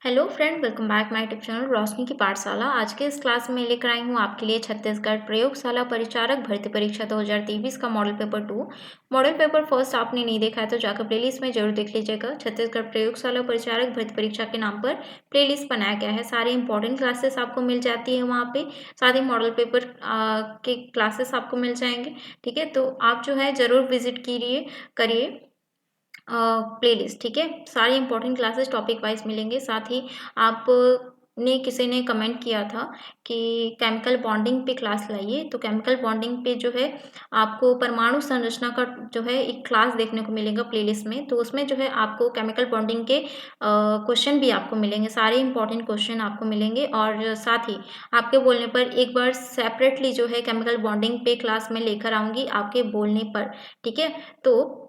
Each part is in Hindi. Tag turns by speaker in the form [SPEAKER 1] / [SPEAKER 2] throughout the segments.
[SPEAKER 1] Hello friend, welcome back my YouTube channel Roshni ki Pathshala. आज के इस क्लास में लेकर आई हूँ आपके लिए छत्तीसगढ़ प्रयोगशाला परिचारक भर्ती परीक्षा 2023 का model paper 2। Model paper first आपने नहीं देखा है तो जाकर प्लेलिस्ट में जरूर देख लीजिएगा। छत्तीसगढ़ प्रयोगशाला परिचारक भर्ती परीक्षा के नाम पर प्लेलिस्ट बनाया गया है। सारी इंपॉर्टेंट क्लासेस आपको मिल जाती है वहाँ पे, साथ ही मॉडल पेपर के क्लासेस आपको मिल जाएंगे। ठीक है, तो आप जो है ज़रूर विजिट करिए प्लेलिस्ट। ठीक है, सारी इंपॉर्टेंट क्लासेस टॉपिक वाइज मिलेंगे। साथ ही आप ने किसी ने कमेंट किया था कि केमिकल बॉन्डिंग पे क्लास लाइए, तो केमिकल बॉन्डिंग पे जो है आपको परमाणु संरचना का जो है एक क्लास देखने को मिलेगा प्लेलिस्ट में। तो उसमें जो है आपको केमिकल बॉन्डिंग के क्वेश्चन भी आपको मिलेंगे, सारे इंपॉर्टेंट क्वेश्चन आपको मिलेंगे। और साथ ही आपके बोलने पर एक बार सेपरेटली जो है केमिकल बॉन्डिंग पे क्लास में लेकर आऊँगी आपके बोलने पर। ठीक है, तो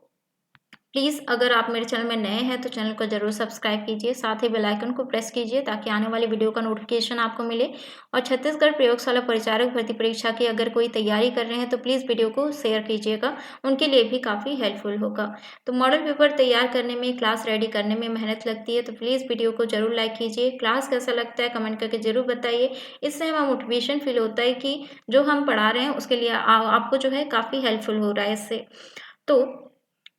[SPEAKER 1] प्लीज़ अगर आप मेरे चैनल में नए हैं तो चैनल को ज़रूर सब्सक्राइब कीजिए, साथ ही बेल आइकन को प्रेस कीजिए ताकि आने वाली वीडियो का नोटिफिकेशन आपको मिले। और छत्तीसगढ़ प्रयोगशाला परिचारक भर्ती परीक्षा की अगर कोई तैयारी कर रहे हैं तो प्लीज़ वीडियो को शेयर कीजिएगा, उनके लिए भी काफ़ी हेल्पफुल होगा। तो मॉडल पेपर तैयार करने में, क्लास रेडी करने में मेहनत लगती है, तो प्लीज़ वीडियो को ज़रूर लाइक कीजिए। क्लास कैसा लगता है कमेंट करके ज़रूर बताइए, इससे हमें मोटिवेशन फील होता है कि जो हम पढ़ा रहे हैं उसके लिए आपको जो है काफ़ी हेल्पफुल हो रहा है इससे। तो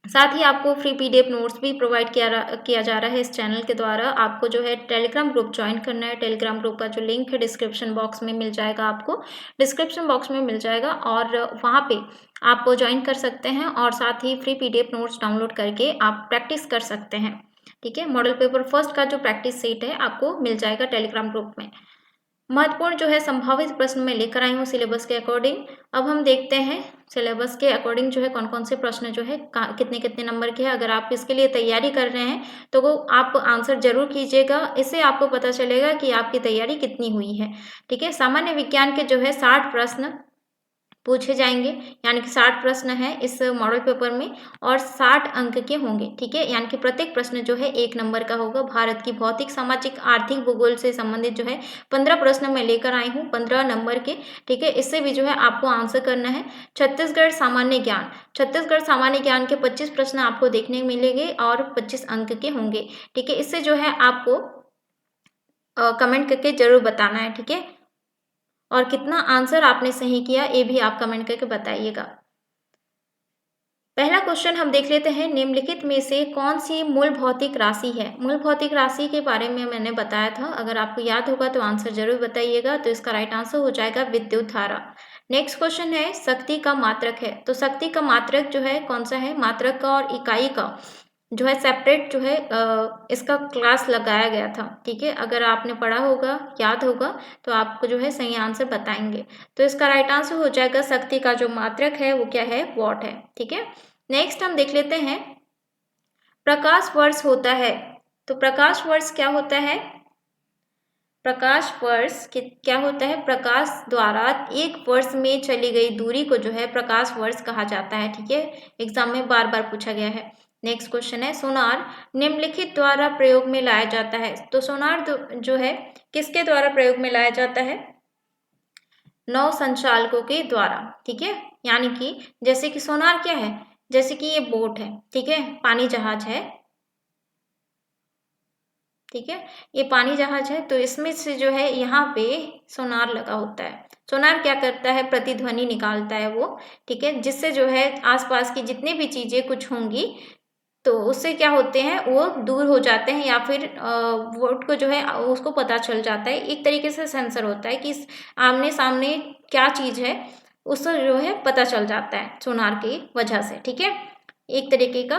[SPEAKER 1] साथ ही आपको फ्री पीडीएफ नोट्स भी प्रोवाइड किया जा रहा है इस चैनल के द्वारा। आपको जो है टेलीग्राम ग्रुप ज्वाइन करना है। टेलीग्राम ग्रुप का जो लिंक है डिस्क्रिप्शन बॉक्स में मिल जाएगा, आपको डिस्क्रिप्शन बॉक्स में मिल जाएगा और वहाँ पे आप ज्वाइन कर सकते हैं और साथ ही फ्री पीडीएफ नोट्स डाउनलोड करके आप प्रैक्टिस कर सकते हैं। ठीक है, मॉडल पेपर फर्स्ट का जो प्रैक्टिस सेट है आपको मिल जाएगा टेलीग्राम ग्रुप में। महत्वपूर्ण जो है संभावित प्रश्न मैं लेकर आई हूँ सिलेबस के अकॉर्डिंग। अब हम देखते हैं सिलेबस के अकॉर्डिंग जो है कौन कौन से प्रश्न जो है कितने कितने नंबर के हैं। अगर आप इसके लिए तैयारी कर रहे हैं तो वो आप आंसर जरूर कीजिएगा, इससे आपको पता चलेगा कि आपकी तैयारी कितनी हुई है। ठीक है, सामान्य विज्ञान के जो है 60 प्रश्न पूछे जाएंगे, यानी कि 60 प्रश्न हैं इस मॉडल पेपर में और 60 अंक के होंगे। ठीक है, यानी कि प्रत्येक प्रश्न जो है 1 नंबर का होगा। भारत की भौतिक, सामाजिक, आर्थिक, भूगोल से संबंधित जो है 15 प्रश्न मैं लेकर आई हूँ, 15 नंबर के। ठीक है, इससे भी जो है आपको आंसर करना है। छत्तीसगढ़ सामान्य ज्ञान, छत्तीसगढ़ सामान्य ज्ञान के 25 प्रश्न आपको देखने मिलेंगे और 25 अंक के होंगे। ठीक है, इससे जो है आपको कमेंट करके जरूर बताना है। ठीक है, और कितना आंसर आपने सही किया ये भी आप कमेंट करके बताइएगा। पहला क्वेश्चन हम देख लेते हैं, निम्नलिखित में से कौन सी मूल भौतिक राशि है। मूल भौतिक राशि के बारे में मैंने बताया था, अगर आपको याद होगा तो आंसर जरूर बताइएगा। तो इसका राइट आंसर हो जाएगा विद्युत धारा। नेक्स्ट क्वेश्चन है, शक्ति का मात्रक है। तो शक्ति का मात्रक जो है कौन सा है, मात्रक का और इकाई का जो है सेपरेट जो है इसका क्लास लगाया गया था। ठीक है, अगर आपने पढ़ा होगा, याद होगा तो आपको जो है सही आंसर बताएंगे। तो इसका राइट आंसर हो जाएगा शक्ति का जो मात्रक है वो क्या है, वॉट है। ठीक है, नेक्स्ट हम देख लेते हैं, प्रकाश वर्ष होता है। तो प्रकाश वर्ष क्या होता है, प्रकाश वर्ष क्या होता है, प्रकाश द्वारा एक वर्ष में चली गई दूरी को जो है प्रकाश वर्ष कहा जाता है। ठीक है, एग्जाम में बार बार पूछा गया है। नेक्स्ट क्वेश्चन है, सोनार निम्नलिखित द्वारा प्रयोग में लाया जाता है। तो सोनार जो है किसके द्वारा प्रयोग में लाया जाता है, नौ संचालकों के द्वारा। ठीक है, यानी कि जैसे कि सोनार क्या है, जैसे कि ये बोट है, ठीक है, पानी जहाज है। ठीक है, ये पानी जहाज है, तो इसमें से जो है यहाँ पे सोनार लगा होता है। सोनार क्या करता है, प्रतिध्वनि निकालता है वो। ठीक है, जिससे जो है आसपास की जितनी भी चीजें कुछ होंगी तो उससे क्या होते हैं, वो दूर हो जाते हैं या फिर वोट को जो है उसको पता चल जाता है। एक तरीके से सेंसर होता है कि आमने सामने क्या चीज है उससे जो है पता चल जाता है सोनार की वजह से। ठीक है, एक तरीके का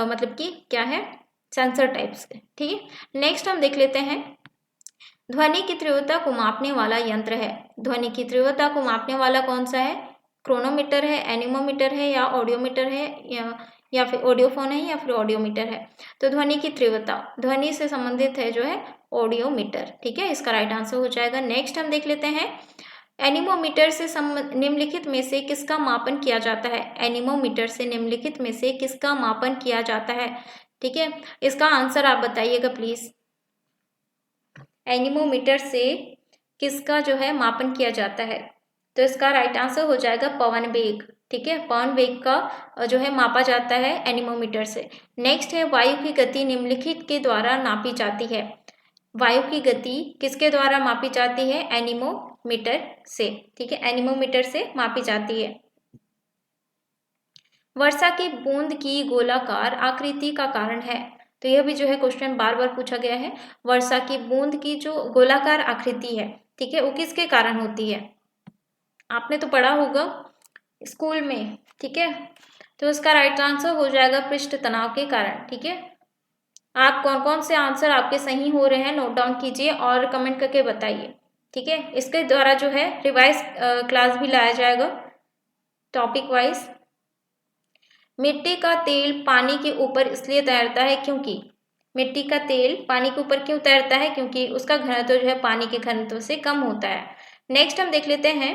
[SPEAKER 1] मतलब कि क्या है, सेंसर टाइप्स के। ठीक है, नेक्स्ट हम देख लेते हैं, ध्वनि की तीव्रता को मापने वाला यंत्र है। ध्वनि की तीव्रता को मापने वाला कौन सा है, क्रोनोमीटर है, एनीमोमीटर है या ऑडियोमीटर है, या फिर ऑडियोफोन है या फिर ऑडियोमीटर है। तो ध्वनि की तीव्रता ध्वनि से संबंधित है जो है ऑडियोमीटर। ठीक है, इसका राइट आंसर हो जाएगा। नेक्स्ट हम देख लेते हैं, एनीमोमीटर से निम्नलिखित में से किसका मापन किया जाता है। एनीमोमीटर से निम्नलिखित में से किसका मापन किया जाता है। ठीक है, इसका आंसर आप बताइएगा प्लीज। एनीमोमीटर से किसका जो है मापन किया जाता है, तो इसका राइट आंसर हो जाएगा पवन वेग। ठीक है, पवन वेग का जो है मापा जाता है एनीमोमीटर से। नेक्स्ट है, वायु की गति निम्नलिखित के द्वारा नापी जाती है। वायु की गति किसके द्वारा मापी जाती है? एनीमोमीटर से। ठीक है, एनीमोमीटर से मापी जाती है। वर्षा की बूंद की गोलाकार आकृति का कारण है। तो यह भी जो है क्वेश्चन बार बार पूछा गया है। वर्षा की बूंद की जो गोलाकार आकृति है, ठीक है, वो किसके कारण होती है? आपने तो पढ़ा होगा स्कूल में। ठीक है, तो इसका राइट आंसर हो जाएगा पृष्ठ तनाव के कारण। ठीक है, आप कौन कौन से आंसर आपके सही हो रहे हैं नोट डाउन कीजिए और कमेंट करके बताइए। ठीक है, इसके द्वारा जो है रिवाइज क्लास भी लाया जाएगा टॉपिक वाइज। मिट्टी का तेल पानी के ऊपर इसलिए तैरता है क्योंकि, मिट्टी का तेल पानी के ऊपर क्यों तैरता है? क्योंकि उसका घनत्व जो है पानी के घनत्व से कम होता है। नेक्स्ट हम देख लेते हैं,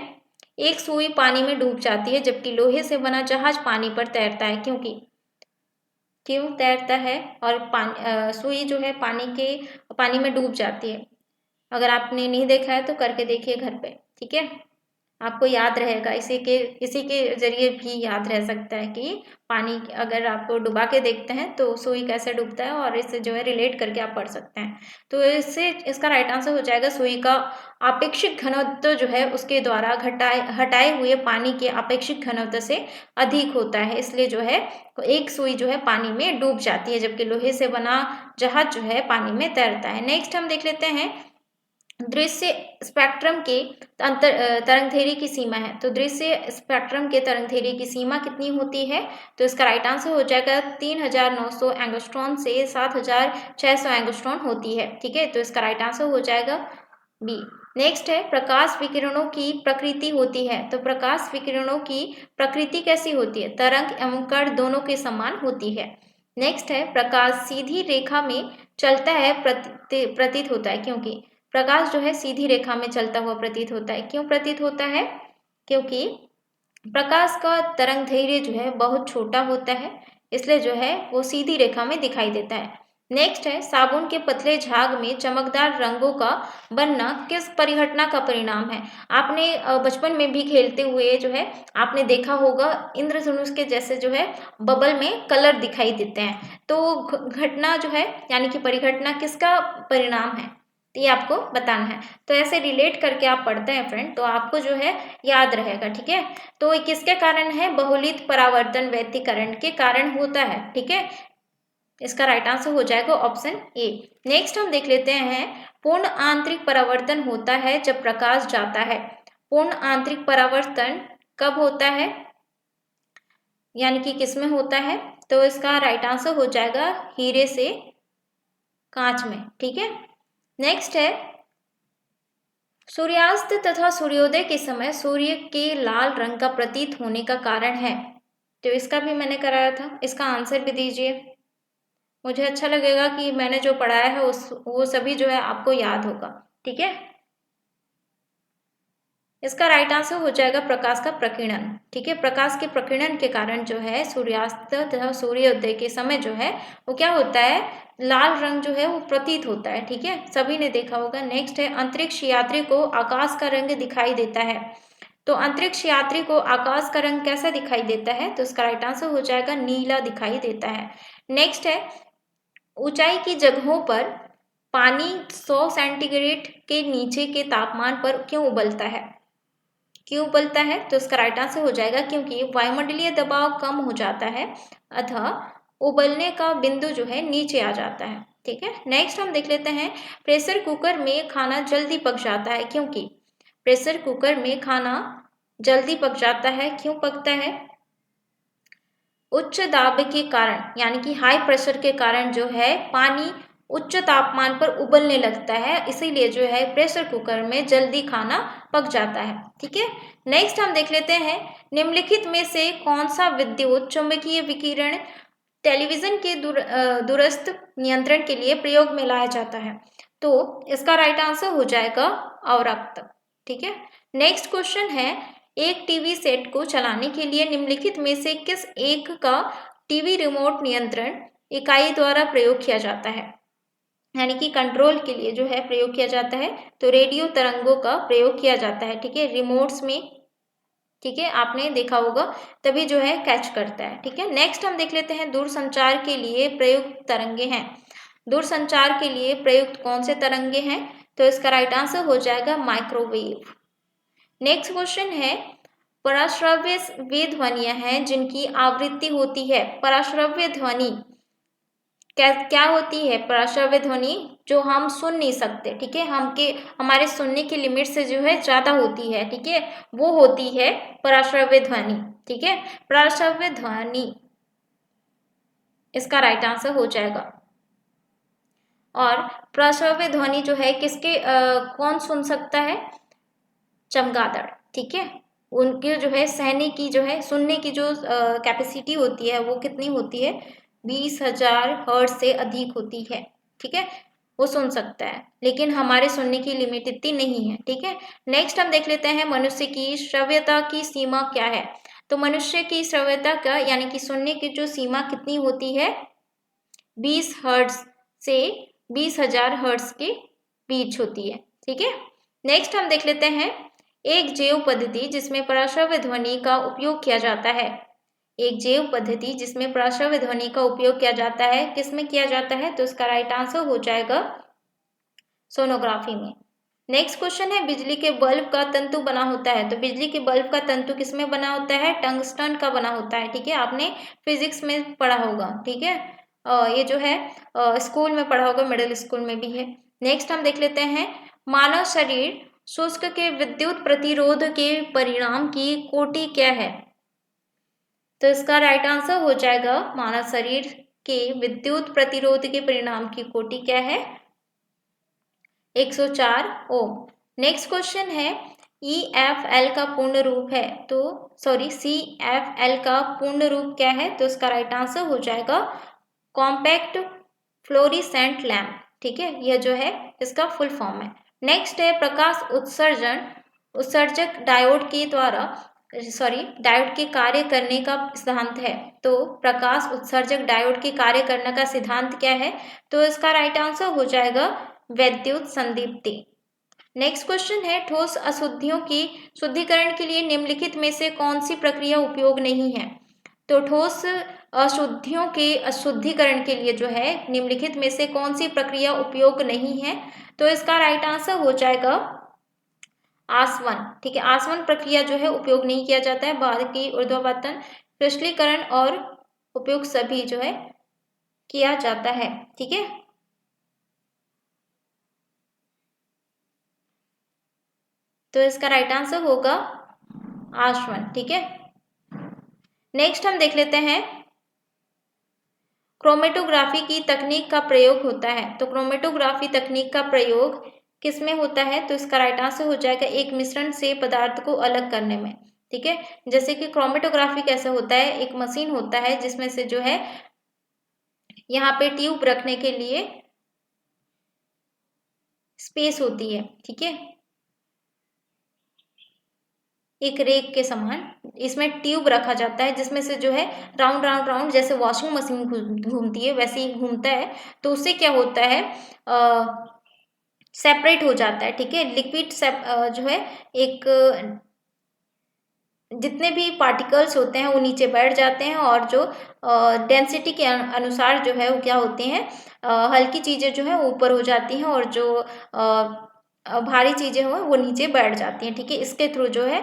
[SPEAKER 1] एक सुई पानी में डूब जाती है जबकि लोहे से बना जहाज पानी पर तैरता है। क्यों तैरता है? और सुई जो है पानी में डूब जाती है। अगर आपने नहीं देखा है तो करके देखिए घर पे। ठीक है, आपको याद रहेगा, इसी के जरिए भी याद रह सकता है कि पानी अगर आप डुबा के देखते हैं तो सुई कैसे डूबता है, और इससे जो है रिलेट करके आप पढ़ सकते हैं। तो इसका राइट आंसर हो जाएगा सुई का आपेक्षिक घनत्व जो है उसके द्वारा हटाए हुए पानी के आपेक्षिक घनत्व से अधिक होता है, इसलिए जो है एक सुई जो है पानी में डूब जाती है जबकि लोहे से बना जहाज जो है पानी में तैरता है। नेक्स्ट हम देख लेते हैं, दृश्य स्पेक्ट्रम के तरंगधैर्घ्य की सीमा है। तो दृश्य स्पेक्ट्रम के तरंगधैर्घ्य की सीमा कितनी होती है? तो इसका राइट आंसर हो जाएगा 3900 एंगस्ट्रॉन से 7600 एंगस्ट्रॉन होती है। ठीक है, तो इसका राइट आंसर हो जाएगा बी। नेक्स्ट है, प्रकाश विकिरणों की प्रकृति होती है। तो प्रकाश विकिरणों की प्रकृति कैसी होती है? तरंग एवं कण दोनों के समान होती है। नेक्स्ट है, प्रकाश सीधी रेखा में चलता है प्रतीत होता है क्योंकि, प्रकाश जो है सीधी रेखा में चलता हुआ प्रतीत होता है। क्यों प्रतीत होता है? क्योंकि प्रकाश का तरंगदैर्घ्य जो है बहुत छोटा होता है, इसलिए जो है वो सीधी रेखा में दिखाई देता है। नेक्स्ट है, साबुन के पतले झाग में चमकदार रंगों का बनना किस परिघटना का परिणाम है? आपने बचपन में भी खेलते हुए जो है आपने देखा होगा इंद्रधनुष के जैसे जो है बबल में कलर दिखाई देते हैं। तो घटना जो है यानी कि परिघटना किसका परिणाम है? तो ये आपको बताना है। तो ऐसे रिलेट करके आप पढ़ते हैं फ्रेंड, तो आपको जो है याद रहेगा। ठीक है, तो ये किसके कारण है? बहुलित परावर्तन व्यतिकरण के कारण होता है। ठीक है, इसका राइट आंसर हो जाएगा ऑप्शन ए। नेक्स्ट हम देख लेते हैं, पूर्ण आंतरिक परावर्तन होता है जब प्रकाश जाता है। पूर्ण आंतरिक परावर्तन कब होता है, यानी कि किसमें होता है? तो इसका राइट आंसर हो जाएगा हीरे से कांच में। ठीक है, नेक्स्ट है, सूर्यास्त तथा सूर्योदय के समय सूर्य के लाल रंग का प्रतीत होने का कारण है। तो इसका भी मैंने कराया था, इसका आंसर भी दीजिए। मुझे अच्छा लगेगा कि मैंने जो पढ़ाया है वो सभी जो है आपको याद होगा। ठीक है, इसका राइट आंसर हो जाएगा प्रकाश का प्रकीर्णन। ठीक है, प्रकाश के प्रकीर्णन के कारण जो है सूर्यास्त तथा सूर्योदय के समय जो है वो क्या होता है? लाल रंग जो है वो प्रतीत होता है। ठीक है, सभी ने देखा होगा। नेक्स्ट है, अंतरिक्ष यात्री को आकाश का रंग दिखाई देता है। तो अंतरिक्ष यात्री को आकाश का रंग कैसा दिखाई देता है? तो इसका राइट आंसर हो जाएगा नीला दिखाई देता है। नेक्स्ट है, ऊंचाई की जगहों पर पानी 100 सेंटीग्रेड के नीचे के तापमान पर क्यों उबलता है? क्यों उबलता है? तो इसका राइट आंसर हो जाएगा क्योंकि वायुमंडलीय दबाव कम हो जाता है अतः उबलने का बिंदु जो है नीचे आ जाता है। ठीक है, नेक्स्ट हम देख लेते हैं, प्रेशर कुकर में खाना जल्दी पक जाता है क्योंकि, प्रेशर कुकर में खाना जल्दी पक जाता है। क्यों पकता है? उच्च दाब के कारण, यानी कि हाई प्रेशर के कारण जो है पानी उच्च तापमान पर उबलने लगता है, इसीलिए जो है प्रेशर कुकर में जल्दी खाना पक जाता है। ठीक है, नेक्स्ट हम देख लेते हैं, निम्नलिखित में से कौन सा विद्युत चुंबकीय विकिरण टेलीविजन के दूरस्थ नियंत्रण के लिए प्रयोग में लाया जाता है? तो इसका राइट आंसर हो जाएगा अवरक्त। ठीक है, नेक्स्ट क्वेश्चन है, एक टीवी सेट को चलाने के लिए निम्नलिखित में से किस एक का टीवी रिमोट नियंत्रण इकाई द्वारा प्रयोग किया जाता है, यानी कि कंट्रोल के लिए जो है प्रयोग किया जाता है? तो रेडियो तरंगों का प्रयोग किया जाता है। ठीक है, रिमोट्स में। ठीक है, आपने देखा होगा, तभी जो है कैच करता है। ठीक है, नेक्स्ट हम देख लेते हैं, दूरसंचार के लिए प्रयुक्त तरंगे हैं। दूरसंचार के लिए प्रयुक्त कौन से तरंगे हैं? तो इसका राइट आंसर हो जाएगा माइक्रोवेव। नेक्स्ट क्वेश्चन है, पराश्रव्य वे ध्वनियां हैं जिनकी आवृत्ति होती है। पराश्रव्य ध्वनि क्या होती है? पराश्रव्य ध्वनि जो हम सुन नहीं सकते, ठीक है, हमारे सुनने की लिमिट से जो है ज्यादा होती है, ठीक है, वो होती है पराश्रव्य ध्वनि, ठीक है। पराश्रव्य ध्वनि इसका राइट आंसर हो जाएगा। और पराश्रव्य ध्वनि जो है किसके कौन सुन सकता है? चमगादड़, ठीक है। उनके जो है सहने की जो है सुनने की जो कैपेसिटी होती है वो कितनी होती है? 20,000 हर्ट्ज से अधिक होती है, ठीक है, वो सुन सकता है, लेकिन हमारे सुनने की लिमिट इतनी नहीं है, ठीक है। नेक्स्ट हम देख लेते हैं मनुष्य की श्रव्यता की सीमा क्या है। तो मनुष्य की श्रव्यता का यानी कि सुनने की जो सीमा कितनी होती है? 20 हर्ट्ज से 20,000 हर्ट्ज के बीच होती है, ठीक है। नेक्स्ट हम देख लेते हैं एक जैव पद्धति जिसमें पराश्रव्य ध्वनि का उपयोग किया जाता है। एक जैव पद्धति जिसमें पराश्रव्य ध्वनि का उपयोग किया जाता है, किसमें किया जाता है? तो इसका राइट आंसर हो जाएगा सोनोग्राफी में। नेक्स्ट क्वेश्चन है, बिजली के बल्ब का तंतु बना होता है। तो बिजली के बल्ब का तंतु किसमें बना होता है? टंगस्टन का बना होता है, ठीक है, आपने फिजिक्स में पढ़ा होगा, ठीक है। ये जो है स्कूल में पढ़ा होगा, मिडिल स्कूल में भी है। नेक्स्ट हम देख लेते हैं मानव शरीर शुष्क के विद्युत प्रतिरोध के परिणाम की कोटि क्या है? तो इसका राइट आंसर हो जाएगा मानव शरीर के विद्युत प्रतिरोध के परिणाम की कोटि क्या है? 104 ओम। नेक्स्ट क्वेश्चन है EFL का पूर्ण रूप है, तो सॉरी CFL का पूर्ण रूप क्या है? तो इसका राइट आंसर हो जाएगा कॉम्पैक्ट फ्लोरिसेंट लैम्प, ठीक है, यह जो है इसका फुल फॉर्म है। नेक्स्ट है प्रकाश उत्सर्जक डायोड के द्वारा डायोड के कार्य करने का सिद्धांत है। तो प्रकाश उत्सर्जक डायोड के कार्य करने का सिद्धांत क्या है? तो इसका राइट आंसर हो जाएगा वैद्युत संदीप्ति। नेक्स्ट क्वेश्चन है ठोस अशुद्धियों की शुद्धिकरण के लिए निम्नलिखित में से कौन सी प्रक्रिया उपयोग नहीं है? तो ठोस अशुद्धियों के अशुद्धिकरण के लिए जो है निम्नलिखित में से कौन सी प्रक्रिया उपयोग नहीं है? तो इसका राइट आंसर हो जाएगा आसवन, ठीक है, आसवन प्रक्रिया जो है उपयोग नहीं किया जाता है। बाद की ऊर्ध्वाधर क्रिस्टलीकरण और उपयोग सभी जो है किया जाता है, ठीक है। तो इसका राइट आंसर होगा आसवन, ठीक है। नेक्स्ट हम देख लेते हैं क्रोमेटोग्राफी की तकनीक का प्रयोग होता है। तो क्रोमेटोग्राफी तकनीक का प्रयोग किसमें होता है? तो इसका राइट आंसर हो जाएगा एक मिश्रण से पदार्थ को अलग करने में, ठीक है। जैसे कि क्रोमेटोग्राफी कैसे होता है, एक मशीन होता है जिसमें से जो है यहाँ पे ट्यूब रखने के लिए स्पेस होती है, ठीक है, एक रेक के समान इसमें ट्यूब रखा जाता है जिसमें से जो है राउंड राउंड राउंड जैसे वॉशिंग मशीन घूमती है वैसे ही घूमता है। तो उससे क्या होता है सेपरेट हो जाता है, ठीक है, लिक्विड जो है एक जितने भी पार्टिकल्स होते हैं वो नीचे बैठ जाते हैं और जो डेंसिटी के अनुसार जो है वो क्या होते हैं हल्की चीज़ें जो है ऊपर हो जाती हैं और जो भारी चीज़ें हो वो नीचे बैठ जाती हैं, ठीक है। इसके थ्रू जो है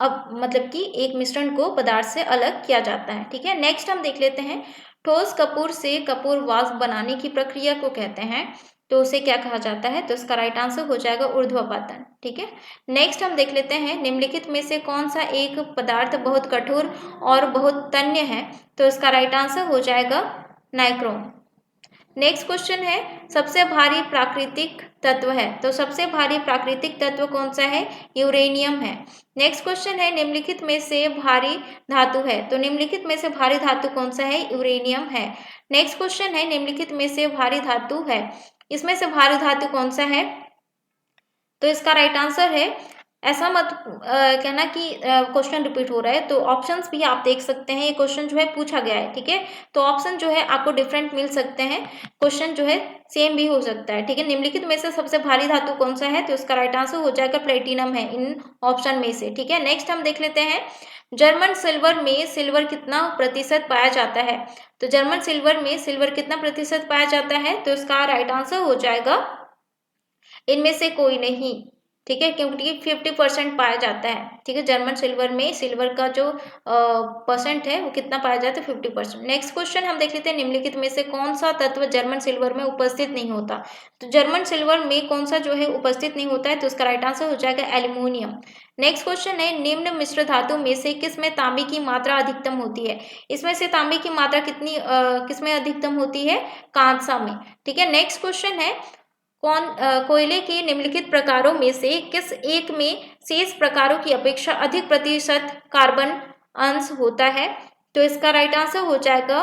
[SPEAKER 1] अब मतलब कि एक मिश्रण को पदार्थ से अलग किया जाता है, ठीक है। नेक्स्ट हम देख लेते हैं ठोस कपूर से कपूर वाष्प बनाने की प्रक्रिया को कहते हैं। तो उसे क्या कहा जाता है? तो इसका राइट आंसर हो जाएगा ऊर्ध्वपातन, ठीक है। नेक्स्ट हम देख लेते हैं निम्नलिखित में से कौन सा एक पदार्थ बहुत कठोर और बहुत तन्य है? तो इसका राइट आंसर हो जाएगा नाइक्रोम। नेक्स्ट क्वेश्चन है सबसे भारी प्राकृतिक तत्व है। तो सबसे भारी प्राकृतिक तत्व कौन सा है? यूरेनियम है। नेक्स्ट क्वेश्चन है निम्नलिखित में से भारी धातु है। तो निम्नलिखित में से भारी धातु कौन सा है? यूरेनियम है। नेक्स्ट क्वेश्चन है निम्नलिखित में से भारी धातु है, इसमें से भारी धातु कौन सा है? तो इसका राइट आंसर है, ऐसा मत कहना कि क्वेश्चन रिपीट हो रहा है, तो ऑप्शंस भी आप देख सकते हैं। ये क्वेश्चन जो है पूछा गया है, ठीक है, तो ऑप्शन जो है आपको डिफरेंट मिल सकते हैं, क्वेश्चन जो है सेम भी हो सकता है, ठीक है। निम्नलिखित में से सबसे भारी धातु कौन सा है? तो इसका राइट आंसर हो जाएगा प्लेटिनम है इन ऑप्शन में से, ठीक है। नेक्स्ट हम देख लेते हैं जर्मन सिल्वर में सिल्वर कितना प्रतिशत पाया जाता है? तो जर्मन सिल्वर में सिल्वर कितना प्रतिशत पाया जाता है? तो इसका राइट आंसर हो जाएगा इनमें से कोई नहीं, ठीक है, क्योंकि 50% पाया जाता है, ठीक है। जर्मन सिल्वर में सिल्वर का जो परसेंट है वो कितना पाया जाता है? 50%। नेक्स्ट क्वेश्चन हम देख लेते हैं, निम्नलिखित में से कौन सा तत्व जर्मन सिल्वर में उपस्थित नहीं होता? तो जर्मन सिल्वर में कौन सा जो है उपस्थित नहीं होता है? तो उसका राइट आंसर हो जाएगा एल्यूमिनियम। नेक्स्ट क्वेश्चन है, निम्न मिश्र धातु में से किस में तांबे की मात्रा अधिकतम होती है? इसमें से तांबे की मात्रा कितनी किस में अधिकतम होती है? कांसा में, ठीक है। नेक्स्ट क्वेश्चन है, कोयले के निम्नलिखित प्रकारों में से किस एक में शेष प्रकारों की अपेक्षा अधिक प्रतिशत कार्बन अंश होता है? तो इसका राइट आंसर हो जाएगा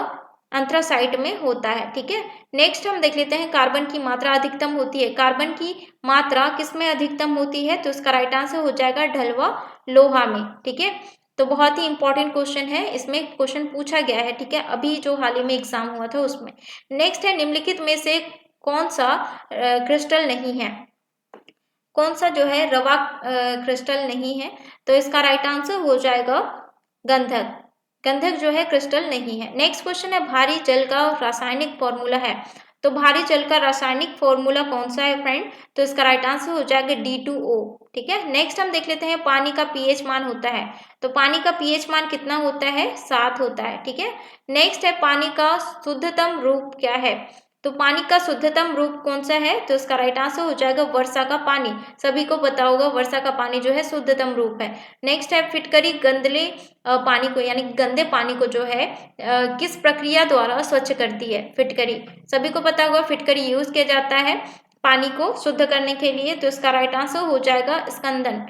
[SPEAKER 1] एंथ्रासाइट में होता है, ठीक है। नेक्स्ट हम देख लेते हैं, कार्बन की मात्रा अधिकतम होती है, कार्बन की मात्रा किस में अधिकतम होती है? तो इसका राइट आंसर हो जाएगा ढल व लोहा में, ठीक है। तो बहुत ही इंपॉर्टेंट क्वेश्चन है, इसमें क्वेश्चन पूछा गया है, ठीक है, अभी जो हाल ही में एग्जाम हुआ था उसमें। नेक्स्ट है, निम्नलिखित में से कौन सा क्रिस्टल नहीं है? कौन सा जो है रवा क्रिस्टल नहीं है? तो इसका राइट आंसर हो जाएगा गंधक। गंधक जो है क्रिस्टल नहीं है। नेक्स्ट क्वेश्चन है, भारी जल का रासायनिक फॉर्मूला है। तो भारी जल का रासायनिक फॉर्मूला कौन सा है फ्रेंड? तो इसका राइट आंसर हो जाएगा D2O, ठीक है। नेक्स्ट हम देख लेते हैं, पानी का पीएच मान होता है। तो पानी का पीएच मान कितना होता है? 7 होता है, ठीक है। नेक्स्ट है, पानी का शुद्धतम रूप क्या है? तो पानी का शुद्धतम रूप कौन सा है? तो इसका राइट आंसर हो जाएगा वर्षा का पानी। सभी को पता होगा वर्षा का पानी जो है शुद्धतम रूप है। नेक्स्ट है, फिटकरी गंदले पानी को यानी गंदे पानी को जो है किस प्रक्रिया द्वारा स्वच्छ करती है? फिटकरी, सभी को पता होगा फिटकरी यूज किया जाता है पानी को शुद्ध करने के लिए। तो इसका राइट आंसर हो जाएगा स्कंदन,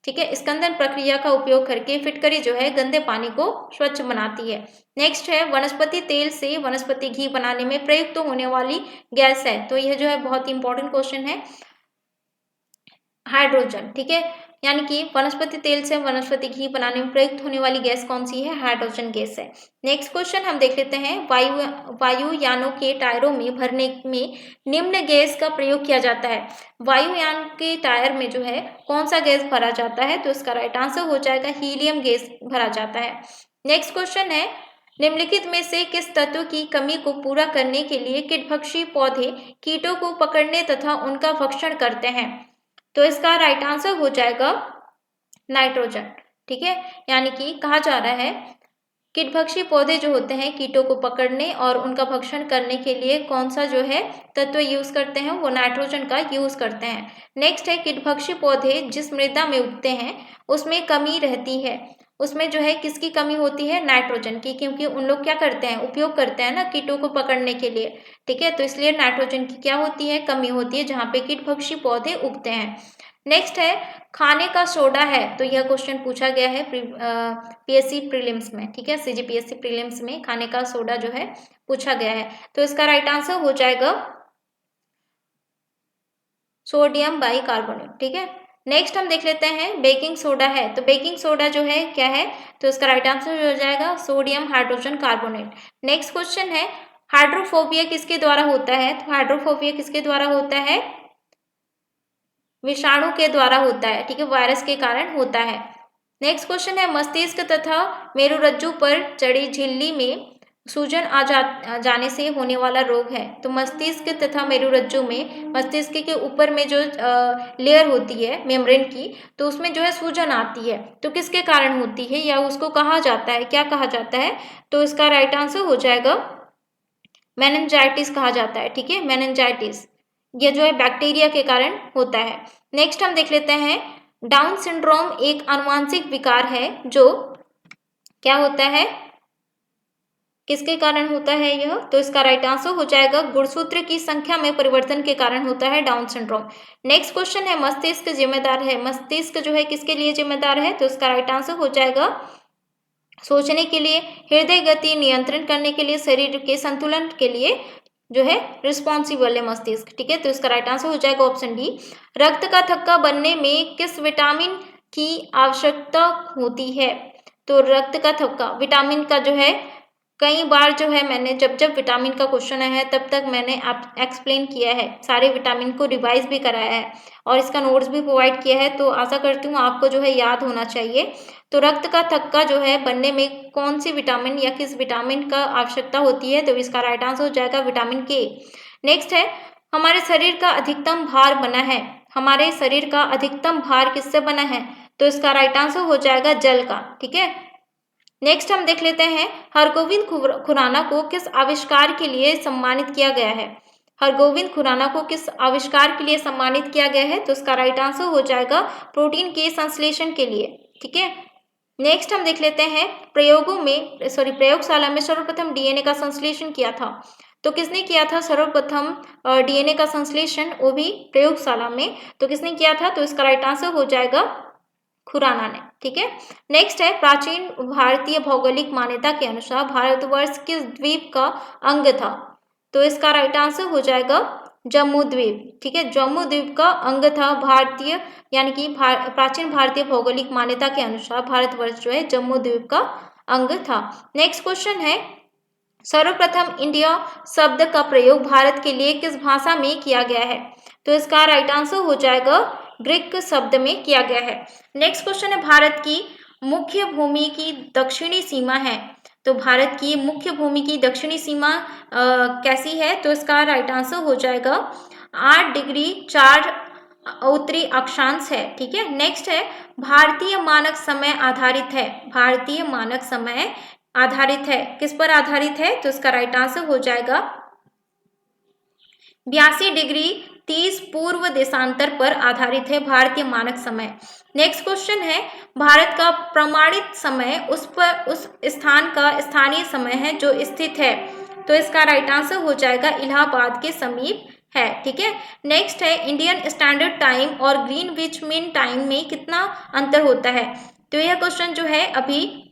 [SPEAKER 1] ठीक है। स्कंदन प्रक्रिया का उपयोग करके फिटकरी जो है गंदे पानी को स्वच्छ बनाती है। नेक्स्ट है, वनस्पति तेल से वनस्पति घी बनाने में प्रयुक्त होने वाली गैस है। तो यह जो है बहुत इंपॉर्टेंट क्वेश्चन है, हाइड्रोजन, ठीक है। यानी कि वनस्पति तेल से वनस्पति घी बनाने में प्रयुक्त होने वाली गैस कौन सी है? हाइड्रोजन गैस है। नेक्स्ट क्वेश्चन हम देख लेते हैं, वायुयानों के टायरों में भरने में निम्न गैस का प्रयोग किया जाता है। वायुयान के टायर में जो है कौन सा गैस भरा जाता है? तो इसका राइट आंसर हो जाएगा हीलियम गैस भरा जाता है। नेक्स्ट क्वेश्चन है, निम्नलिखित में से किस तत्व की कमी को पूरा करने के लिए कीटभक्षी पौधे कीटों को पकड़ने तथा उनका भक्षण करते हैं? तो इसका राइट आंसर हो जाएगा नाइट्रोजन, ठीक है। यानी कि कहा जा रहा है कीटभक्षी पौधे जो होते हैं कीटों को पकड़ने और उनका भक्षण करने के लिए कौन सा जो है तत्व यूज करते हैं? वो नाइट्रोजन का यूज करते हैं। नेक्स्ट है, कीटभक्षी पौधे जिस मृदा में उगते हैं उसमें कमी रहती है, उसमें जो है किसकी कमी होती है? नाइट्रोजन की, क्योंकि उन लोग क्या करते हैं? उपयोग करते हैं ना कीटों को पकड़ने के लिए, ठीक है। तो इसलिए नाइट्रोजन की क्या होती है? कमी होती है जहाँ पे कीटभक्षी पौधे उगते हैं। नेक्स्ट है, खाने का सोडा है। तो यह क्वेश्चन पूछा गया है पीएससी प्रीलिम्स में, ठीक है, सीजीपीएससी प्रीलिम्स में खाने का सोडा जो है पूछा गया है। तो इसका राइट आंसर हो जाएगा सोडियम बाइकार्बोनेट, ठीक है। नेक्स्ट हम देख लेते हैं, बेकिंग सोडा है। तो बेकिंग सोडा जो है क्या है? तो इसका राइट आंसर हो जाएगा sodium hydrogen carbonate. Next question है, हाइड्रोफोबिया किसके द्वारा होता है? तो हाइड्रोफोबिया किसके द्वारा होता है? विषाणु के द्वारा होता है, ठीक है, वायरस के कारण होता है। नेक्स्ट क्वेश्चन है, मस्तिष्क तथा मेरुरज्जु पर चढ़ी झिल्ली में सूजन जाने से होने वाला रोग है। तो मस्तिष्क तथा मेरुरज्जु में मस्तिष्क के ऊपर में जो लेयर होती है मेम्ब्रेन की, तो उसमें जो है सूजन आती है, तो किसके कारण होती है या उसको कहा जाता है, क्या कहा जाता है? तो इसका राइट आंसर हो जाएगा मेनिंजाइटिस कहा जाता है, ठीक है, मेनिंजाइटिस। ये जो है बैक्टीरिया के कारण होता है। नेक्स्ट हम देख लेते हैं, डाउन सिंड्रोम एक आनुवांशिक विकार है जो क्या होता है? किसके कारण होता है यह? तो इसका राइट आंसर हो जाएगा गुणसूत्र की संख्या में परिवर्तन के कारण होता है डाउन सिंड्रोम। नेक्स्ट क्वेश्चन है, मस्तिष्क जिम्मेदार है। मस्तिष्क जो है किसके लिए जिम्मेदार है? तो इसका राइट आंसर हो जाएगा सोचने के लिए, हृदय गति नियंत्रण करने के लिए, शरीर के संतुलन के लिए जो है रिस्पॉन्सिबल है मस्तिष्क, ठीक है। तो इसका राइट आंसर हो जाएगा ऑप्शन डी। रक्त का थक्का बनने में किस विटामिन की आवश्यकता होती है? तो रक्त का थक्का विटामिन का जो है कई बार जो है मैंने जब जब विटामिन का क्वेश्चन आया है तब तक मैंने आप एक्सप्लेन किया है, सारे विटामिन को रिवाइज भी कराया है और इसका नोट्स भी प्रोवाइड किया है। तो आशा करती हूँ आपको जो है याद होना चाहिए। तो रक्त का थक्का जो है बनने में कौन सी विटामिन या किस विटामिन का आवश्यकता होती है? तो इसका राइट आंसर हो जाएगा विटामिन के। नेक्स्ट है, हमारे शरीर का अधिकतम भार बना है, हमारे शरीर का अधिकतम भार किससे बना है? तो इसका राइट आंसर हो जाएगा जल का। ठीक है, नेक्स्ट हम देख लेते हैं, हरगोविंद खुराना को किस आविष्कार के लिए सम्मानित किया गया है? हरगोविंद खुराना को किस आविष्कार के लिए सम्मानित किया गया है? तो इसका राइट आंसर हो जाएगा प्रोटीन के संश्लेषण के लिए। ठीक है, नेक्स्ट हम देख लेते हैं, प्रयोगशाला में सर्वप्रथम डीएनए का संश्लेषण किया था। तो किसने किया था सर्वप्रथम डीएनए का संश्लेषण? वो भी प्रयोगशाला में। तो किसने किया था? तो इसका राइट आंसर हो जाएगा खुराना ने। ठीक है, नेक्स्ट है, प्राचीन भारतीय भौगोलिक मान्यता के अनुसार भारतवर्ष किस द्वीप का अंग था? तो इसका राइट आंसर हो जाएगा जम्मू द्वीप। ठीक है, जम्मू द्वीप का अंग था भारतीय, यानी कि प्राचीन भारतीय भौगोलिक मान्यता के अनुसार भारतवर्ष जो है जम्मू द्वीप का अंग था। नेक्स्ट क्वेश्चन है, सर्वप्रथम इंडिया शब्द का प्रयोग भारत के लिए किस भाषा में किया गया है? तो इसका राइट आंसर हो जाएगा ग्रीक शब्द में किया गया है। नेक्स्ट क्वेश्चन है, भारत की मुख्य भूमि की दक्षिणी सीमा है। तो भारत की मुख्य भूमि की दक्षिणी सीमा कैसी है? तो इसका राइट आंसर हो जाएगा 8 डिग्री 4 उत्तरी अक्षांश है। ठीक है, नेक्स्ट है, भारतीय मानक समय आधारित है, भारतीय मानक समय आधारित है, किस पर आधारित है? तो इसका राइट आंसर हो जाएगा 82 डिग्री 30 पूर्व देशांतर पर आधारित है भारतीय मानक समय। नेक्स्ट क्वेश्चन है, भारत का प्रमाणित समय उस स्थान का स्थानीय समय है जो स्थित है। तो इसका राइट आंसर हो जाएगा इलाहाबाद के समीप है। ठीक है, नेक्स्ट है, इंडियन स्टैंडर्ड टाइम और ग्रीनविच मीन टाइम में कितना अंतर होता है? तो यह क्वेश्चन जो है अभी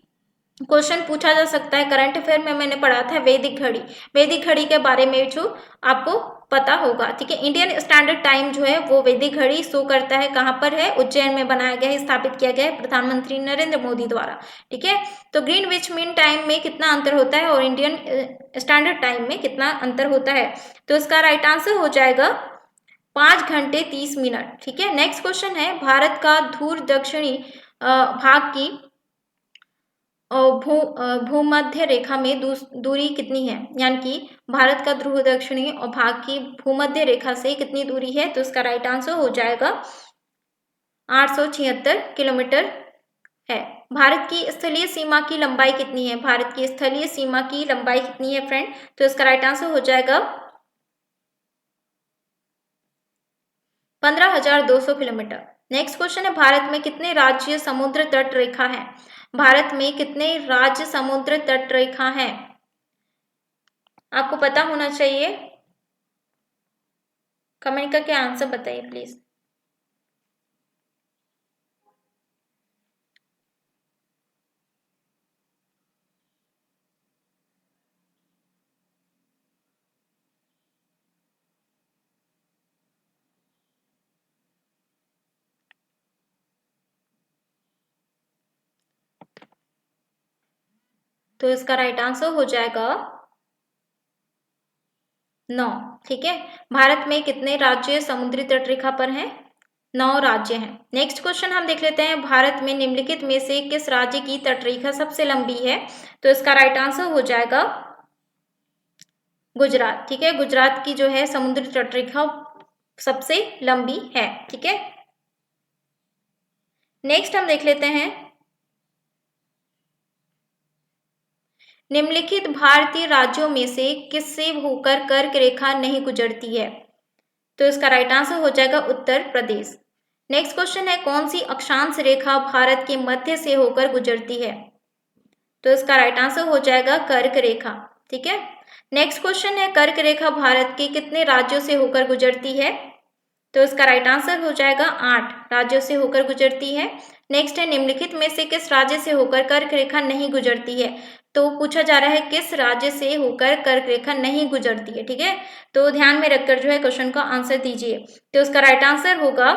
[SPEAKER 1] क्वेश्चन पूछा जा सकता है, करंट अफेयर में मैंने पढ़ा था वैदिक घड़ी, वैदिक घड़ी के बारे में जो आपको पता होगा। ठीक है, इंडियन स्टैंडर्ड टाइम जो है वो वैदिक घड़ी शो करता है, कहाँ पर है? उज्जैन में बनाया गया है, स्थापित किया गया है प्रधानमंत्री नरेंद्र मोदी द्वारा। ठीक है, तो ग्रीनविच मीन टाइम में कितना अंतर होता है और इंडियन स्टैंडर्ड टाइम में कितना अंतर होता है? तो इसका राइट आंसर हो जाएगा 5 घंटे 30 मिनट। ठीक है, नेक्स्ट क्वेश्चन है, भारत का ध्रुव दक्षिणी भाग की भूमध्य रेखा में दूरी कितनी है? यानी कि भारत का ध्रुव दक्षिणी और भाग की भूमध्य रेखा से कितनी दूरी है? तो इसका राइट आंसर हो जाएगा 876 किलोमीटर है। भारत की स्थलीय सीमा की लंबाई कितनी है? भारत की स्थलीय सीमा की लंबाई कितनी है फ्रेंड? तो इसका राइट आंसर हो जाएगा 15,200 किलोमीटर। नेक्स्ट क्वेश्चन है, भारत में कितने राज्य समुद्र तट रेखा है? भारत में कितने राज्य समुद्र तट रेखा है? आपको पता होना चाहिए, कमेंट करके आंसर बताइए प्लीज। तो इसका राइट आंसर हो जाएगा 9। ठीक है, भारत में कितने राज्य समुद्री तट रेखा पर हैं? 9 राज्य हैं। नेक्स्ट क्वेश्चन हम देख लेते हैं, भारत में निम्नलिखित में से किस राज्य की तटरेखा सबसे लंबी है? तो इसका राइट आंसर हो जाएगा गुजरात। ठीक है, गुजरात की जो है समुद्री तटरेखा सबसे लंबी है। ठीक है, नेक्स्ट हम देख लेते हैं, निम्नलिखित भारतीय राज्यों में से किससे होकर कर्क रेखा नहीं गुजरती है? तो इसका राइट आंसर हो जाएगा उत्तर प्रदेश। नेक्स्ट क्वेश्चन है, कौन सी अक्षांश रेखा भारत के मध्य से होकर गुजरती है? तो इसका राइट आंसर हो जाएगा कर्क रेखा। ठीक है, नेक्स्ट क्वेश्चन है, कर्क रेखा भारत के कितने राज्यों से होकर गुजरती है? तो इसका राइट आंसर हो जाएगा 8 राज्यों से होकर गुजरती है। नेक्स्ट है, निम्नलिखित में से किस राज्य से होकर कर्क रेखा नहीं गुजरती है? तो पूछा जा रहा है किस राज्य से होकर कर्क रेखा नहीं गुजरती है। ठीक है, तो ध्यान में रखकर जो है क्वेश्चन का आंसर दीजिए। तो इसका राइट आंसर होगा,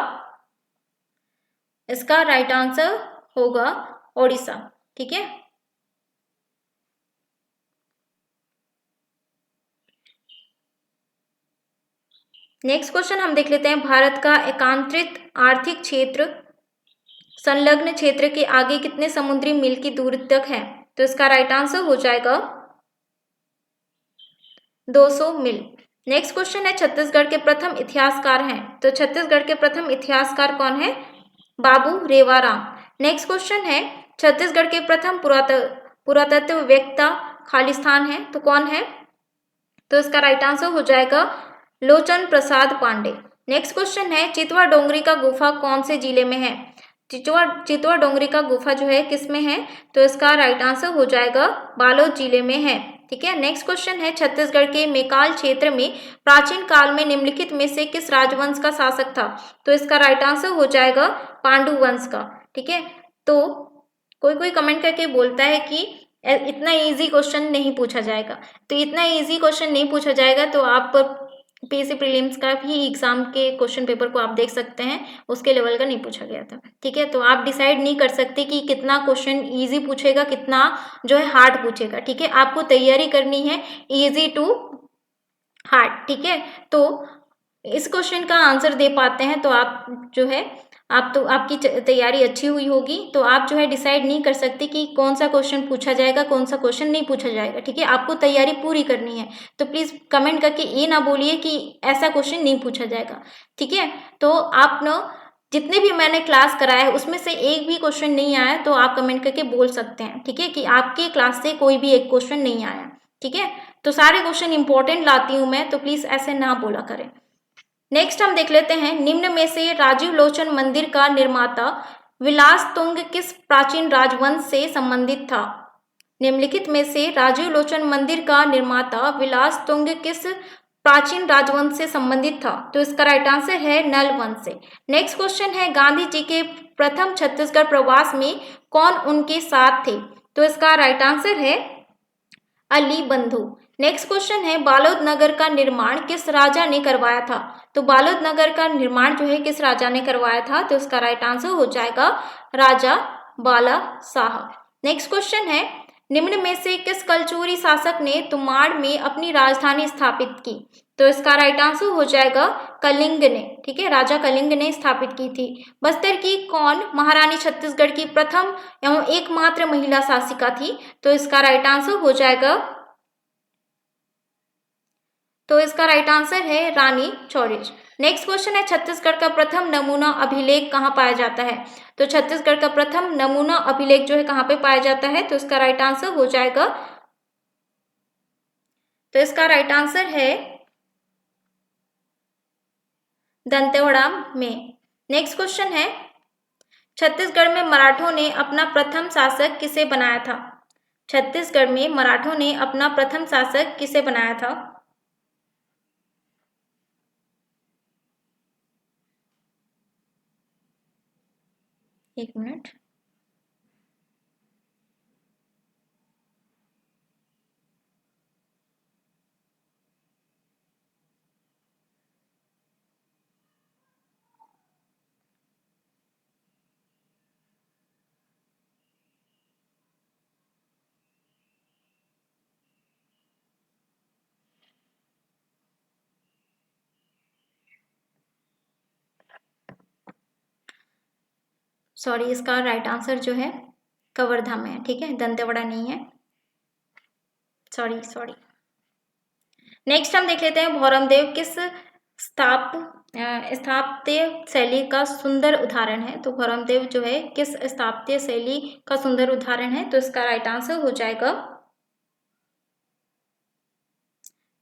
[SPEAKER 1] इसका राइट आंसर होगा ओडिशा। ठीक है, नेक्स्ट क्वेश्चन हम देख लेते हैं, भारत का एकांतरित आर्थिक क्षेत्र संलग्न क्षेत्र के आगे कितने समुद्री मील की दूरी तक है? तो इसका राइट आंसर हो जाएगा 200 मील। नेक्स्ट क्वेश्चन है, छत्तीसगढ़ के प्रथम इतिहासकार हैं। तो छत्तीसगढ़ के प्रथम इतिहासकार कौन है? बाबू रेवाराम। नेक्स्ट क्वेश्चन है, छत्तीसगढ़ के प्रथम पुरातत्ववेत्ता खालिस्तान है, तो कौन है? तो इसका राइट आंसर हो जाएगा लोचन प्रसाद पांडे। नेक्स्ट क्वेश्चन है, चितवा डोंगरी का गुफा कौन से जिले में है? चितवा डोंगरी का गुफा जो है किस में है? तो इसका राइट आंसर हो जाएगा बालोद जिले में है। ठीक है। नेक्स्ट क्वेश्चन है, छत्तीसगढ़ के मेकाल क्षेत्र में प्राचीन काल में निम्नलिखित में से किस राजवंश का शासक था? तो इसका राइट आंसर हो जाएगा पांडु वंश का। ठीक है। तो कोई कमेंट करके बोलता है कि इतना इजी क्वेश्चन नहीं पूछा जाएगा, तो इतना इजी क्वेश्चन नहीं पूछा जाएगा तो आप पीएससी प्रीलिम्स का भी एग्जाम के क्वेश्चन पेपर को आप देख सकते हैं, उसके लेवल का नहीं पूछा गया था। ठीक है। तो आप डिसाइड नहीं कर सकते कि कितना क्वेश्चन इजी पूछेगा, कितना जो है हार्ड पूछेगा। ठीक है। आपको तैयारी करनी है इजी टू हार्ड। ठीक है। तो इस क्वेश्चन का आंसर दे पाते हैं तो आप जो है आपकी तैयारी अच्छी हुई होगी। तो आप जो है डिसाइड नहीं कर सकते कि कौन सा क्वेश्चन पूछा जाएगा, कौन सा क्वेश्चन नहीं पूछा जाएगा। ठीक है। आपको तैयारी पूरी करनी है, तो प्लीज कमेंट करके ये ना बोलिए कि ऐसा क्वेश्चन नहीं पूछा जाएगा। ठीक है। तो आप ना जितने भी मैंने क्लास कराया है उसमें से एक भी क्वेश्चन नहीं आया तो आप कमेंट करके बोल सकते हैं। ठीक है, कि आपके क्लास से कोई भी एक क्वेश्चन नहीं आया। ठीक है। तो सारे क्वेश्चन इंपॉर्टेंट लाती हूँ मैं, तो प्लीज ऐसे ना बोला करें। नेक्स्ट हम देख लेते हैं, निम्न में से राजीव लोचन मंदिर का निर्माता विलास तुंग किस प्राचीन राजवंश से संबंधित था? निम्नलिखित में से राजीव लोचन मंदिर का निर्माता विलास तुंग किस प्राचीन राजवंश से संबंधित था? तो इसका राइट आंसर है नल वंश से। नेक्स्ट क्वेश्चन है, गांधी जी के प्रथम छत्तीसगढ़ प्रवास में कौन उनके साथ थे? तो इसका राइट आंसर है अली बंधु। नेक्स्ट क्वेश्चन है, बालोद नगर का निर्माण किस राजा ने करवाया था? तो बालोद नगर का निर्माण जो है किस राजा ने करवाया था? तो इसका राइट आंसर हो जाएगा राजा बाला साहब। नेक्स्ट क्वेश्चन है, निम्न में से किस कलचुरी शासक ने तुमाड़ में अपनी राजधानी स्थापित की? तो इसका राइट आंसर हो जाएगा कलिंग ने। ठीक है, राजा कलिंग ने स्थापित की थी। बस्तर की कौन महारानी छत्तीसगढ़ की प्रथम एवं एकमात्र महिला शासिका थी? तो इसका राइट आंसर हो जाएगा, तो इसका राइट आंसर है रानी चौरिज। नेक्स्ट क्वेश्चन है, छत्तीसगढ़ का प्रथम नमूना अभिलेख कहाँ पाया जाता है? तो छत्तीसगढ़ का प्रथम नमूना अभिलेख जो है कहाँ पे पाया जाता है? तो इसका राइट आंसर हो जाएगा, तो इसका राइट आंसर है दंतेवाड़ा में। नेक्स्ट क्वेश्चन है, छत्तीसगढ़ में मराठों ने अपना प्रथम शासक किसे बनाया था? छत्तीसगढ़ में मराठों ने अपना प्रथम शासक किसे बनाया था? एक मिनट। सॉरी, इसका राइट आंसर जो है कवर्धा में है। ठीक है, दंतेवाड़ा नहीं है। सॉरी। नेक्स्ट हम देख लेते हैं, भौरमदेव किस स्थापत्य शैली का सुंदर उदाहरण है? तो भौरमदेव जो है किस स्थापत्य शैली का सुंदर उदाहरण है? तो इसका राइट आंसर हो जाएगा,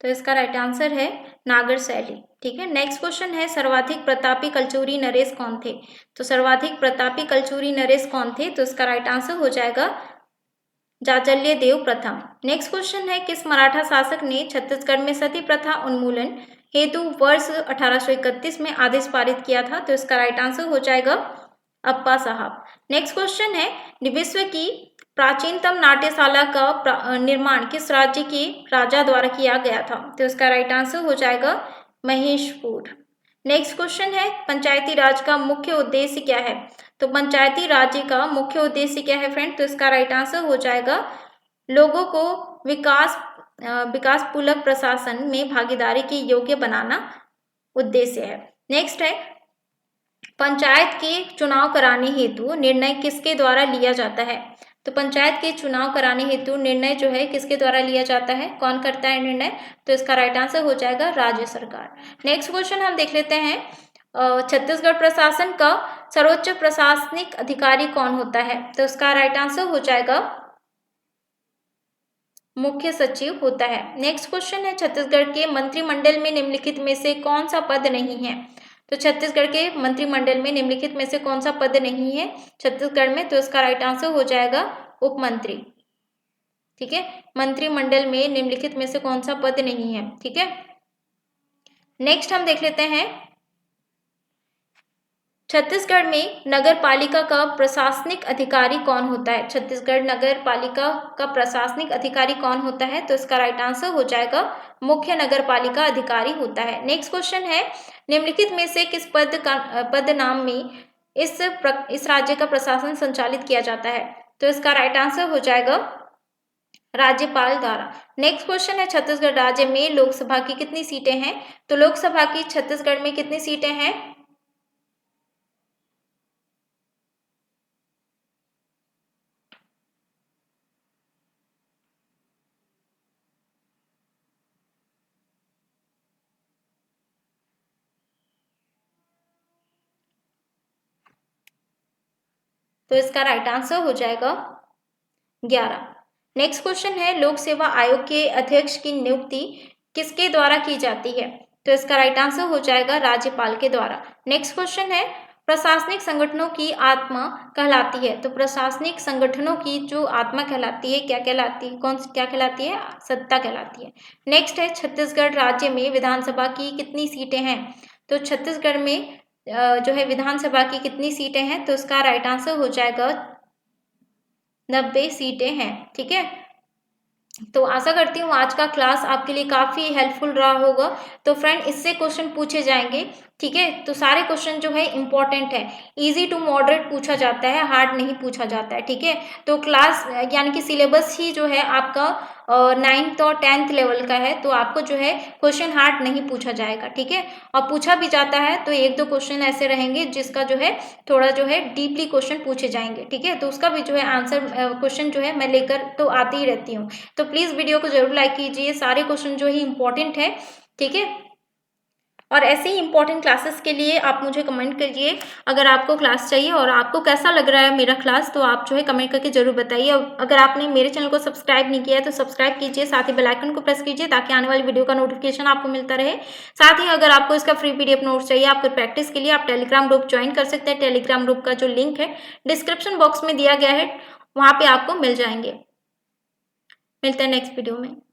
[SPEAKER 1] तो इसका राइट आंसर है नागर शैली। ठीक है। नेक्स्ट क्वेश्चन है, सर्वाधिक प्रतापी कलचुरी नरेश कौन थे? तो सर्वाधिक प्रतापी कलचुरी नरेश कौन थे? तो इसका राइट आंसर हो जाएगा जाजल्य देव प्रथम। नेक्स्ट क्वेश्चन है, किस मराठा शासक ने छत्तीसगढ़ में सती प्रथा उन्मूलन हेतु वर्ष 1831 में आदेश पारित किया था? तो इसका राइट आंसर हो जाएगा अप्पा साहब। नेक्स्ट क्वेश्चन है, विश्व की प्राचीनतम नाट्यशाला का निर्माण किस राज्य के राजा द्वारा किया गया था? तो इसका राइट आंसर हो जाएगा महेशपुर। नेक्स्ट क्वेश्चन है, पंचायती राज का मुख्य उद्देश्य क्या है? तो पंचायती राज का मुख्य उद्देश्य क्या है फ्रेंड? तो इसका राइट आंसर हो जाएगा लोगों को विकासपूर्वक प्रशासन में भागीदारी के योग्य बनाना। उद्देश्य है। नेक्स्ट है पंचायत के चुनाव कराने हेतु निर्णय किसके द्वारा लिया जाता है? तो पंचायत के चुनाव कराने हेतु निर्णय जो है किसके द्वारा लिया जाता है, कौन करता है निर्णय? तो इसका राइट आंसर हो जाएगा राज्य सरकार। नेक्स्ट क्वेश्चन हम देख लेते हैं, छत्तीसगढ़ प्रशासन का सर्वोच्च प्रशासनिक अधिकारी कौन होता है? तो इसका राइट आंसर हो जाएगा मुख्य सचिव होता है। नेक्स्ट क्वेश्चन है छत्तीसगढ़ के मंत्रिमंडल में निम्नलिखित में से कौन सा पद नहीं है? तो छत्तीसगढ़ के मंत्रिमंडल में निम्नलिखित में से कौन सा पद नहीं है छत्तीसगढ़ में? तो इसका राइट आंसर हो जाएगा उप मंत्री। ठीक है, मंत्रिमंडल में निम्नलिखित में से कौन सा पद नहीं है। ठीक है, नेक्स्ट हम देख लेते हैं छत्तीसगढ़ में नगर पालिका का प्रशासनिक अधिकारी कौन होता है? छत्तीसगढ़ नगर पालिका का प्रशासनिक अधिकारी कौन होता है? तो इसका राइट आंसर हो जाएगा मुख्य नगर पालिका अधिकारी होता है। नेक्स्ट क्वेश्चन है निम्नलिखित में से किस पद नाम में इस राज्य का प्रशासन संचालित किया जाता है? तो इसका राइट आंसर हो जाएगा राज्यपाल द्वारा। नेक्स्ट क्वेश्चन है छत्तीसगढ़ राज्य में लोकसभा की कितनी सीटें हैं? तो लोकसभा की छत्तीसगढ़ में कितनी सीटें हैं? तो इसका राइट आंसर हो जाएगा 11। नेक्स्ट क्वेश्चन है लोक सेवा आयोग के अध्यक्ष की नियुक्ति किसके द्वारा की जाती है? तो इसका राइट आंसर हो जाएगा राज्यपाल के द्वारा। नेक्स्ट क्वेश्चन है प्रशासनिक संगठनों की आत्मा कहलाती है। तो प्रशासनिक संगठनों की जो आत्मा कहलाती है क्या कहलाती है? क्या कहलाती है? सत्ता कहलाती है। नेक्स्ट है छत्तीसगढ़ राज्य में विधानसभा की कितनी सीटें हैं? तो छत्तीसगढ़ में जो है विधानसभा की कितनी सीटें हैं? तो इसका राइट आंसर हो जाएगा 90 सीटें हैं। ठीक है, तो आशा करती हूँ आज का क्लास आपके लिए काफ़ी हेल्पफुल रहा होगा। तो फ्रेंड इससे क्वेश्चन पूछे जाएंगे। ठीक है, तो सारे क्वेश्चन जो है इंपॉर्टेंट है, इजी टू मॉडरेट पूछा जाता है, हार्ड नहीं पूछा जाता है। ठीक है, तो क्लास यानी कि सिलेबस ही जो है आपका 9th और 10th लेवल का है, तो आपको जो है क्वेश्चन हार्ड नहीं पूछा जाएगा। ठीक है, और पूछा भी जाता है तो 1-2 क्वेश्चन ऐसे रहेंगे जिसका जो है थोड़ा जो है डीपली क्वेश्चन पूछे जाएंगे। ठीक है, तो उसका भी जो है आंसर क्वेश्चन जो है मैं लेकर तो आती ही रहती हूँ। तो प्लीज़ वीडियो को जरूर लाइक कीजिए, सारे क्वेश्चन जो है इंपॉर्टेंट है। ठीक है, और ऐसे ही इंपॉर्टेंट क्लासेस के लिए आप मुझे कमेंट करिए अगर आपको क्लास चाहिए, और आपको कैसा लग रहा है मेरा क्लास तो आप जो है कमेंट करके जरूर बताइए। अगर आपने मेरे चैनल को सब्सक्राइब नहीं किया है तो सब्सक्राइब कीजिए, साथ ही बेल आइकन को प्रेस कीजिए ताकि आने वाली वीडियो का नोटिफिकेशन आपको मिलता रहे। साथ ही अगर आपको इसका फ्री PDF नोट्स चाहिए आपको प्रैक्टिस के लिए, आप टेलीग्राम ग्रुप ज्वाइन कर सकते हैं। टेलीग्राम ग्रुप का जो लिंक है डिस्क्रिप्शन बॉक्स में दिया गया है, वहाँ पे आपको मिल जाएंगे। मिलते हैं नेक्स्ट वीडियो में।